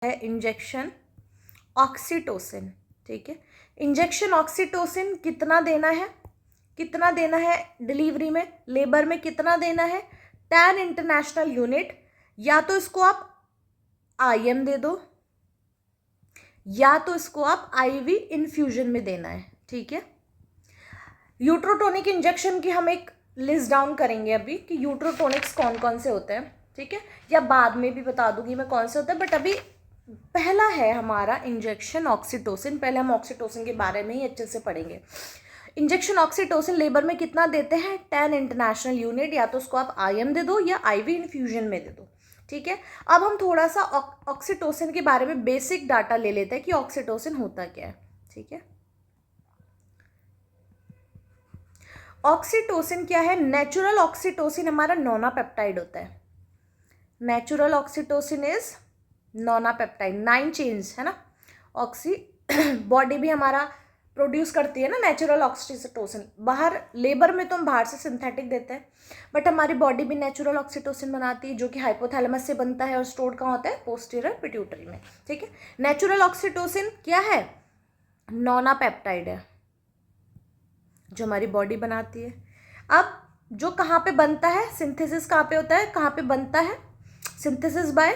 है injection oxytocin. ठीक है, इंजेक्शन ऑक्सीटोसिन कितना देना है डिलीवरी में, लेबर में कितना देना है, 10 इंटरनेशनल यूनिट। या तो इसको आप IM दे दो या तो इसको आप IV इन्फ्यूजन में देना है। ठीक है, यूट्रोटोनिक इंजेक्शन की हम एक लिस्ट डाउन करेंगे अभी कि यूट्रोटोनिक्स कौन कौन से होते हैं। ठीक है, या बाद में भी बता दूंगी मैं कौन से होते हैं, बट अभी पहला है हमारा इंजेक्शन ऑक्सीटोसिन। पहले हम ऑक्सीटोसिन के बारे में ही अच्छे से पढ़ेंगे। इंजेक्शन ऑक्सीटोसिन लेबर में कितना देते हैं, 10 इंटरनेशनल यूनिट। या तो उसको आप IM दे दो या IV इन्फ्यूजन में दे दो। ठीक है, अब हम थोड़ा सा ऑक्सीटोसिन के बारे में बेसिक डाटा ले लेते हैं कि ऑक्सीटोसिन होता क्या है। ठीक है, ऑक्सीटोसिन क्या है, नेचुरल ऑक्सीटोसिन हमारा नोना पेप्टाइड होता है। Natural oxytocin is nona peptide, 9 chains है ना। ऑक्सी बॉडी भी हमारा प्रोड्यूस करती है ना नेचुरल ऑक्सीटोसिन। बाहर लेबर में तो हम बाहर से सिंथेटिक देते हैं, बट हमारी बॉडी भी नेचुरल ऑक्सीटोसिन बनाती है, जो कि हाइपोथैलेमस से बनता है और स्टोर्ड कहाँ होता है, पोस्टीरियर पिट्यूटरी में। ठीक है, नेचुरल ऑक्सीटोसिन क्या है, नोना पेप्टाइड है जो हमारी बॉडी बनाती है। अब जो कहाँ पे बनता है, सिंथेसिस कहाँ पे होता है, कहाँ पे बनता है, synthesis by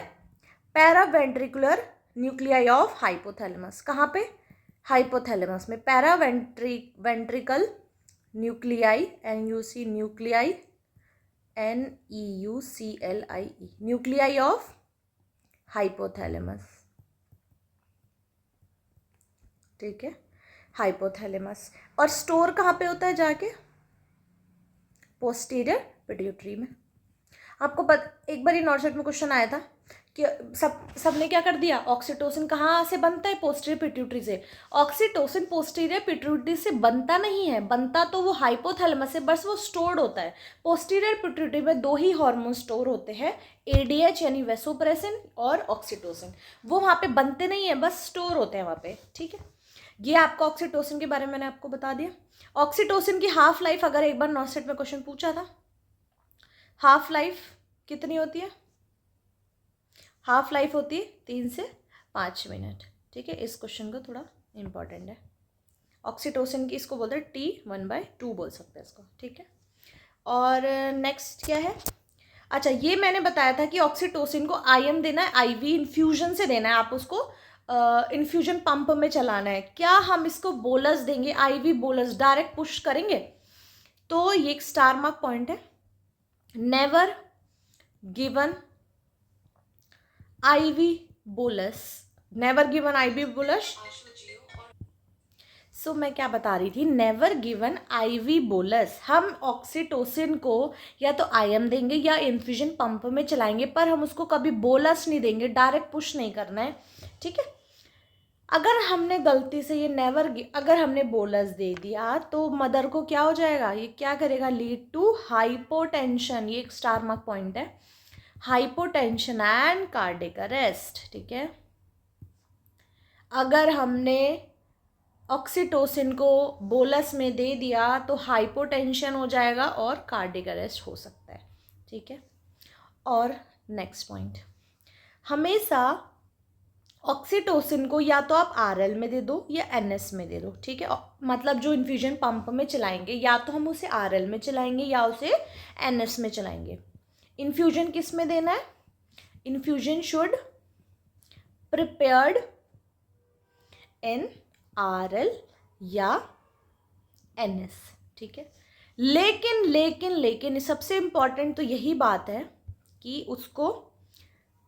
paraventricular nuclei of hypothalamus. कहाँ पे, हाइपोथैलेमस में paraventricular nuclei, NUC nuclei, NEUCLIE nuclei of hypothalamus. ठीक है, हाइपोथैलेमस। और स्टोर कहाँ पे होता है जाके, पोस्टीरियर पिट्यूटरी में। आपको एक बार नॉर्सेट में क्वेश्चन आया था कि सबने क्या कर दिया, ऑक्सीटोसिन कहाँ से बनता है, पोस्टीरियर पिट्यूटरी से। ऑक्सीटोसिन पोस्टीरियर पिट्यूटरी से बनता नहीं है, बनता तो वो हाइपोथैलेमस से, बस वो स्टोर्ड होता है। पोस्टीरियर पिट्यूटरी में 2 ही हार्मोन स्टोर होते हैं, ADH यानी वेसोप्रेसिन और ऑक्सीटोसिन। वो वहाँ पे बनते नहीं है, बस स्टोर होते हैं वहाँ पे। ठीक है, ये आपका ऑक्सीटोसिन के बारे में मैंने आपको बता दिया। ऑक्सीटोसिन की हाफ लाइफ अगर एक बार नॉर्सेट में क्वेश्चन पूछा था, हाफ लाइफ कितनी होती है, हाफ लाइफ होती है 3 से 5 मिनट। ठीक है, इस क्वेश्चन का थोड़ा इंपॉर्टेंट है। ऑक्सीटोसिन की इसको बोलते हैं T1/2 बोल सकते हैं इसको। ठीक है, और नेक्स्ट क्या है, अच्छा ये मैंने बताया था कि ऑक्सीटोसिन को IM देना है, IV इन्फ्यूजन से देना है। आप उसको इन्फ्यूजन पंप में चलाना है। क्या हम इसको बोलस देंगे, IV बोलस डायरेक्ट पुश करेंगे, तो ये एक स्टार मार्क पॉइंट है। Never given IV bolus, never given IV bolus. So मैं क्या बता रही थी, नेवर गिवन IV बोलस। हम ऑक्सीटोसिन को या तो IM देंगे या इन्फ्यूजन पंप में चलाएंगे, पर हम उसको कभी बोलस नहीं देंगे, डायरेक्ट पुश नहीं करना है। ठीक है, अगर हमने गलती से ये अगर हमने बोलस दे दिया तो मदर को क्या हो जाएगा, ये क्या करेगा, लीड टू हाइपोटेंशन। ये एक स्टार मार्क पॉइंट है, हाइपोटेंशन एंड कार्डियक अरेस्ट। ठीक है, अगर हमने ऑक्सीटोसिन को बोलस में दे दिया तो हाइपोटेंशन हो जाएगा और कार्डियक अरेस्ट हो सकता है। ठीक है, और नेक्स्ट पॉइंट, हमेशा ऑक्सीटोसिन को या तो आप RL में दे दो या NS में दे दो। ठीक है, मतलब जो इन्फ्यूजन पंप में चलाएंगे या तो हम उसे RL में चलाएंगे या उसे NS में चलाएंगे। इन्फ्यूजन किस में देना है, infusion should prepared in RL या NS। ठीक है, लेकिन लेकिन लेकिन सबसे इंपॉर्टेंट तो यही बात है कि उसको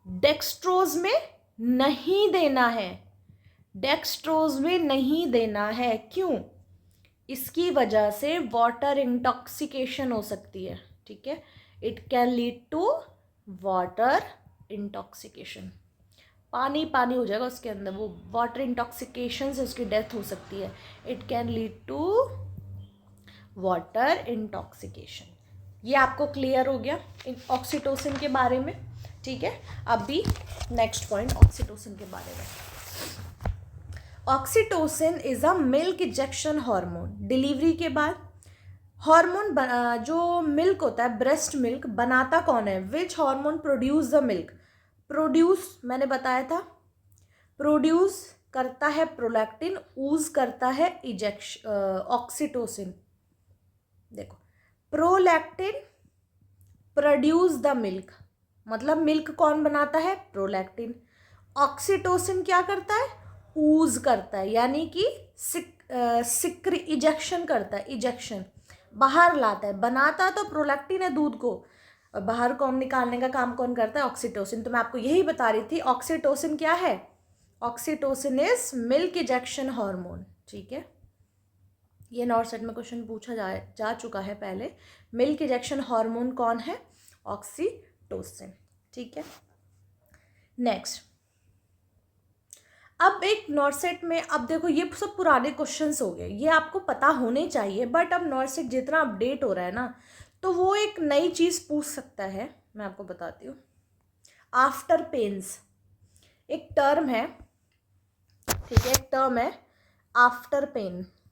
डेक्सट्रोज में नहीं देना है, डेक्सट्रोज में नहीं देना है। क्यों, इसकी वजह से वाटर इंटॉक्सिकेशन हो सकती है। ठीक है, it can lead to water intoxication, पानी पानी हो जाएगा उसके अंदर, वो वाटर इंटॉक्सिकेशन से उसकी डेथ हो सकती है। It can lead to water intoxication. ये आपको क्लियर हो गया ऑक्सीटोसिन के बारे में। ठीक है, अभी नेक्स्ट पॉइंट ऑक्सीटोसिन के बारे में। Oxytocin is a milk injection hormone. Delivery के बाद हार्मोन जो मिल्क होता है, ब्रेस्ट मिल्क बनाता कौन है, which hormone produce the milk. Produce मैंने बताया था प्रोड्यूस करता है प्रोलैक्टिन, ऊज करता है ऑक्सीटोसिन। देखो, प्रोलैक्टिन प्रोड्यूस द मिल्क, मतलब मिल्क कौन बनाता है? प्रोलैक्टिन। ऑक्सीटोसिन क्या करता है? ऊज करता है, यानी कि इजेक्शन करता है, इजेक्शन बाहर लाता है। बनाता तो प्रोलैक्टिन है दूध को, और बाहर कौन निकालने का काम कौन करता है? ऑक्सीटोसिन। तो मैं आपको यही बता रही थी, ऑक्सीटोसिन क्या है? Oxytocin is milk ejection hormone. ठीक है, ये नॉर्थ सेट में क्वेश्चन पूछा जा चुका है पहले। मिल्क इजेक्शन हार्मोन कौन है? ऑक्सीटोसिन। ठीक है, नेक्स्ट। अब एक नॉर्थ सेट में, अब देखो ये सब पुराने क्वेश्चंस हो गए, ये आपको पता होने चाहिए, बट अब नॉर्थ सेट जितना अपडेट हो रहा है ना, तो वो एक नई चीज़ पूछ सकता है। मैं आपको बताती हूँ, आफ्टर पेन्स एक टर्म है, ठीक है, एक टर्म है आफ्टर पेन।